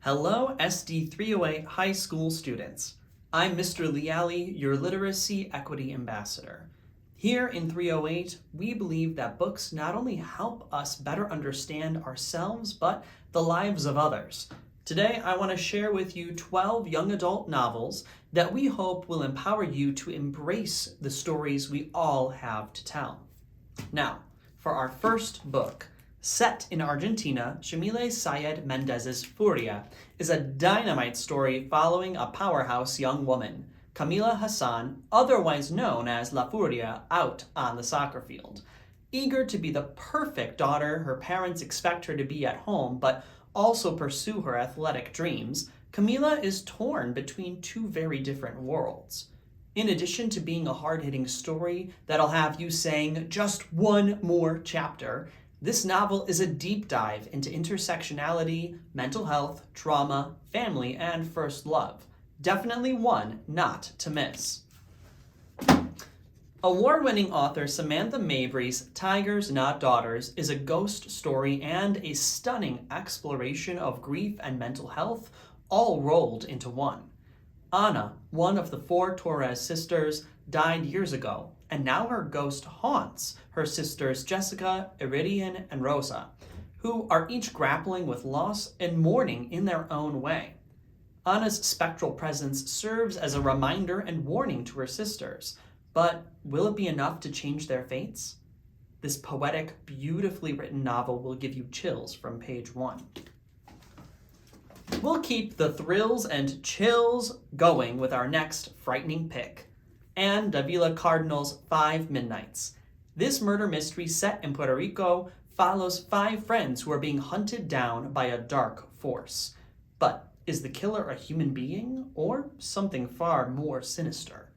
Hello, SD 308 high school students. I'm Mr. Leali, your Literacy Equity Ambassador. Here in 308, we believe that books not only help us better understand ourselves, but the lives of others. Today, I want to share with you 12 young adult novels that we hope will empower you to embrace the stories we all have to tell. Now, for our first book, set in Argentina, Yamile Saied Mendez's FURIA is a dynamite story following a powerhouse young woman, Camila Hassan, otherwise known as La Furia, out on the soccer field. Eager to be the perfect daughter her parents expect her to be at home, but also pursue her athletic dreams, Camila is torn between two very different worlds. In addition to being a hard-hitting story that'll have you saying just one more chapter, this novel is a deep dive into intersectionality, mental health, trauma, family, and first love. Definitely one not to miss. Award-winning author Samantha Mabry's Tigers Not Daughters is a ghost story and a stunning exploration of grief and mental health, all rolled into one. Anna, one of the 4 Torres sisters, died years ago, and now her ghost haunts her sisters Jessica, Iridian, and Rosa, who are each grappling with loss and mourning in their own way. Anna's spectral presence serves as a reminder and warning to her sisters, but will it be enough to change their fates? This poetic, beautifully written novel will give you chills from page 1. We'll keep the thrills and chills going with our next frightening pick, and Davila Cardinal's 5 Midnights. This murder mystery set in Puerto Rico follows 5 friends who are being hunted down by a dark force. But is the killer a human being or something far more sinister?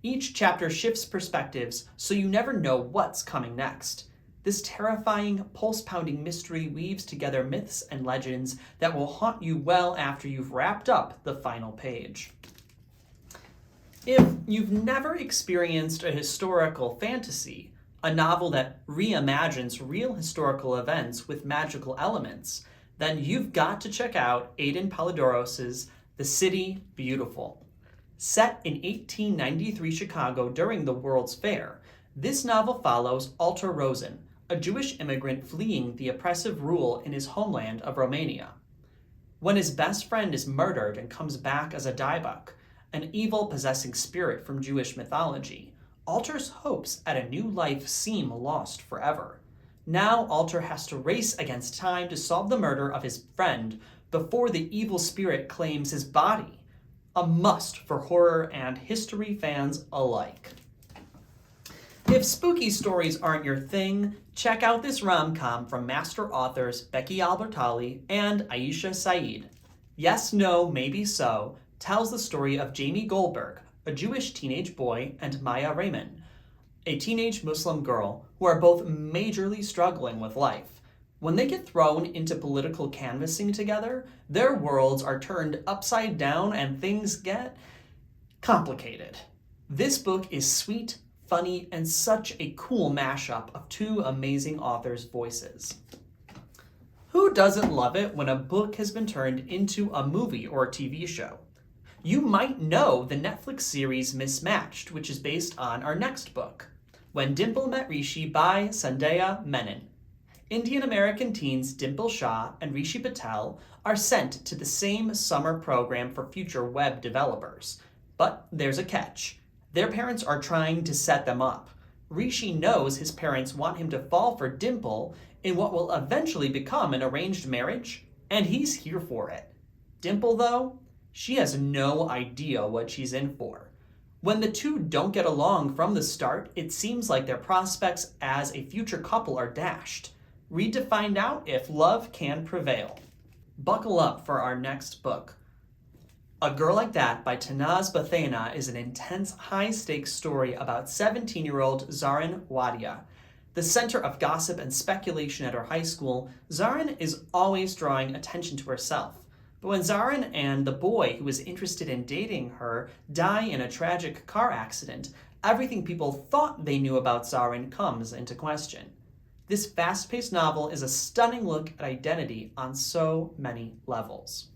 Each chapter shifts perspectives, so you never know what's coming next. This terrifying, pulse-pounding mystery weaves together myths and legends that will haunt you well after you've wrapped up the final page. If you've never experienced a historical fantasy, a novel that reimagines real historical events with magical elements, then you've got to check out Aden Polydoros' The City Beautiful. Set in 1893 Chicago during the World's Fair, this novel follows Alter Rosen, a Jewish immigrant fleeing the oppressive rule in his homeland of Romania. When his best friend is murdered and comes back as a diebuck, an evil possessing spirit from Jewish mythology, Alter's hopes at a new life seem lost forever. Now Alter has to race against time to solve the murder of his friend before the evil spirit claims his body. A must for horror and history fans alike. If spooky stories aren't your thing, check out this rom-com from master authors Becky Albertalli and Aisha Saeed. Yes, No, Maybe So tells the story of Jamie Goldberg, a Jewish teenage boy, and Maya Raymond, a teenage Muslim girl, who are both majorly struggling with life. When they get thrown into political canvassing together, their worlds are turned upside down and things get complicated. This book is sweet, funny, and such a cool mashup of 2 amazing authors' voices. Who doesn't love it when a book has been turned into a movie or a TV show? You might know the Netflix series Mismatched, which is based on our next book, When Dimple Met Rishi by Sandhya Menon. Indian-American teens Dimple Shah and Rishi Patel are sent to the same summer program for future web developers. But there's a catch. Their parents are trying to set them up. Rishi knows his parents want him to fall for Dimple in what will eventually become an arranged marriage, and he's here for it. Dimple, though, she has no idea what she's in for. When the two don't get along from the start, it seems like their prospects as a future couple are dashed. Read to find out if love can prevail. Buckle up for our next book. A Girl Like That by Tanaz Bhathena is an intense, high-stakes story about 17-year-old Zarin Wadia. The center of gossip and speculation at her high school, Zarin is always drawing attention to herself. But when Zarin and the boy who is interested in dating her die in a tragic car accident, everything people thought they knew about Zarin comes into question. This fast-paced novel is a stunning look at identity on so many levels.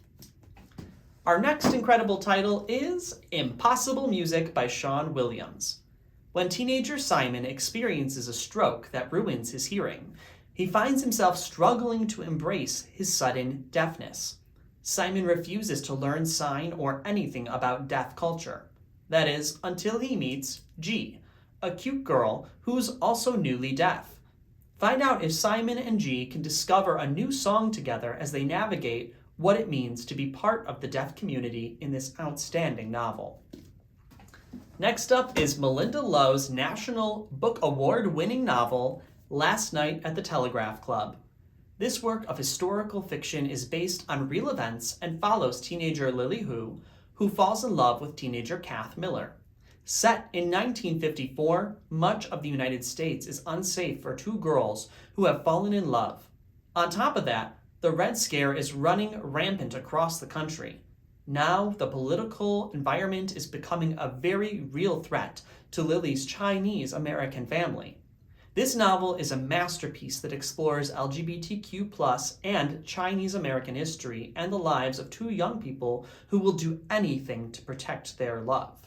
Our next incredible title is Impossible Music by Sean Williams. When teenager Simon experiences a stroke that ruins his hearing, he finds himself struggling to embrace his sudden deafness. Simon refuses to learn sign or anything about deaf culture. That is, until he meets G, a cute girl who's also newly deaf. Find out if Simon and G can discover a new song together as they navigate what it means to be part of the deaf community in this outstanding novel. Next up is Melinda Lowe's National Book Award-winning novel, Last Night at the Telegraph Club. This work of historical fiction is based on real events and follows teenager Lily who falls in love with teenager Kath Miller. Set in 1954, much of the United States is unsafe for two girls who have fallen in love. On top of that, the Red Scare is running rampant across the country. Now, the political environment is becoming a very real threat to Lily's Chinese-American family. This novel is a masterpiece that explores LGBTQ+ and Chinese-American history and the lives of two young people who will do anything to protect their love.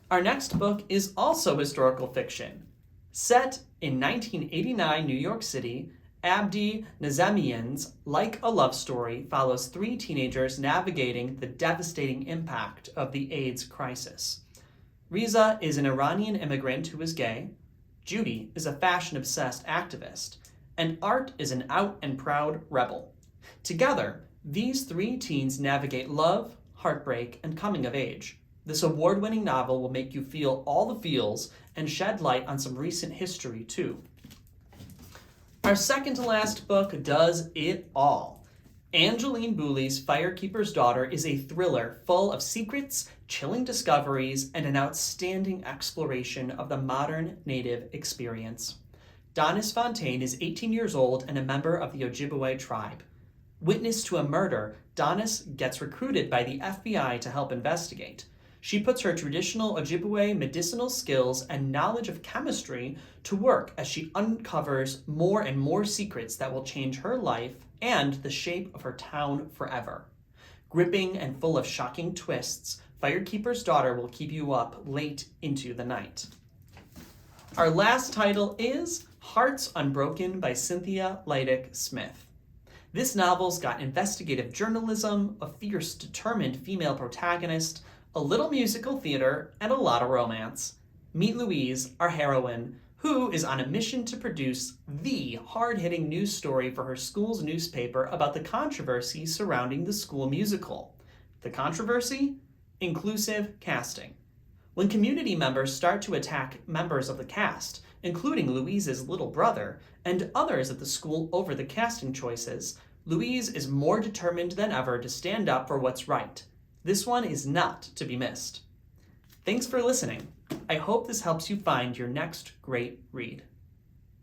Our next book is also historical fiction. Set in 1989 New York City, Abdi Nazemian's Like a Love Story follows three teenagers navigating the devastating impact of the AIDS crisis. Riza is an Iranian immigrant who is gay, Judy is a fashion-obsessed activist, and Art is an out and proud rebel. Together, these three teens navigate love, heartbreak, and coming of age. This award-winning novel will make you feel all the feels and shed light on some recent history, too. Our second to last book does it all. Angeline Boulley's Firekeeper's Daughter is a thriller full of secrets, chilling discoveries, and an outstanding exploration of the modern Native experience. Donis Fontaine is 18 years old and a member of the Ojibwe tribe. Witness to a murder, Donis gets recruited by the FBI to help investigate. She puts her traditional Ojibwe medicinal skills and knowledge of chemistry to work as she uncovers more and more secrets that will change her life and the shape of her town forever. Gripping and full of shocking twists, Firekeeper's Daughter will keep you up late into the night. Our last title is Hearts Unbroken by Cynthia Leitich Smith. This novel's got investigative journalism, a fierce, determined female protagonist, a little musical theater, and a lot of romance. Meet Louise, our heroine, who is on a mission to produce the hard-hitting news story for her school's newspaper about the controversy surrounding the school musical. The controversy? Inclusive casting. When community members start to attack members of the cast, including Louise's little brother and others at the school over the casting choices, Louise is more determined than ever to stand up for what's right. This one is not to be missed. Thanks for listening. I hope this helps you find your next great read.